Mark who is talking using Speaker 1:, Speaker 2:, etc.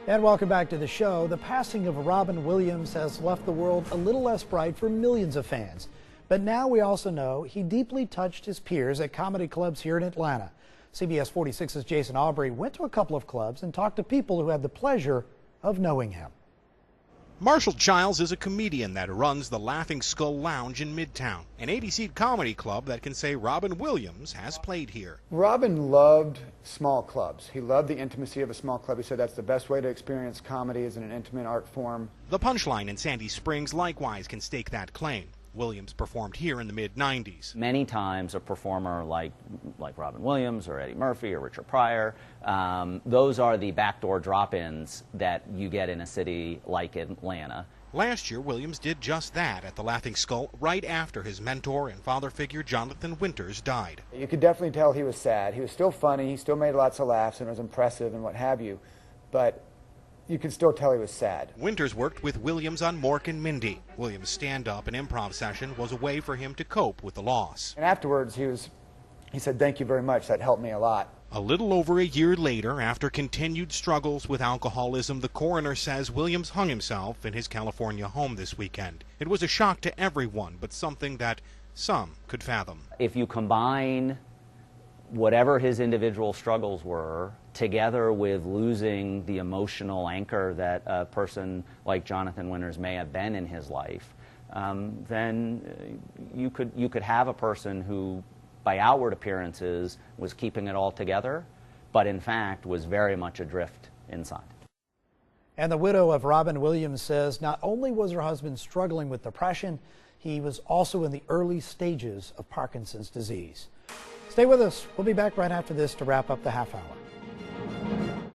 Speaker 1: And welcome back to the show. The passing of Robin Williams has left the world a little less bright for millions of fans. But now we also know he deeply touched his peers at comedy clubs here in Atlanta. CBS 46's Jason Aubrey went to a couple of clubs and talked to people who had the pleasure of knowing him.
Speaker 2: Marshall Childs is a comedian that runs the Laughing Skull Lounge in Midtown, an 80-seat comedy club that can say Robin Williams has played here.
Speaker 3: Robin loved small clubs. He loved the intimacy of a small club. He said that's the best way to experience comedy, is in an intimate art form.
Speaker 2: The Punchline in Sandy Springs likewise can stake that claim. Williams performed here in the mid-90s.
Speaker 4: Many times a performer like Robin Williams or Eddie Murphy or Richard Pryor, those are the backdoor drop-ins that you get in a city like Atlanta.
Speaker 2: Last year, Williams did just that at the Laughing Skull right after his mentor and father figure Jonathan Winters died.
Speaker 3: You could definitely tell he was sad. He was still funny, he still made lots of laughs and was impressive and what have you, but you could still tell he was sad.
Speaker 2: Winters worked with Williams on Mork and Mindy. Williams' stand-up and improv session was a way for him to cope with the loss.
Speaker 3: And afterwards he said, "Thank you very much, that helped me a lot."
Speaker 2: A little over a year later, after continued struggles with alcoholism, the coroner says Williams hung himself in his California home this weekend. It was a shock to everyone, but something that some could fathom.
Speaker 4: If you combine whatever his individual struggles were, together with losing the emotional anchor that a person like Jonathan Winters may have been in his life, then you could have a person who, by outward appearances, was keeping it all together, but in fact was very much adrift inside.
Speaker 1: And the widow of Robin Williams says not only was her husband struggling with depression, he was also in the early stages of Parkinson's disease. Stay with us. We'll be back right after this to wrap up the half hour.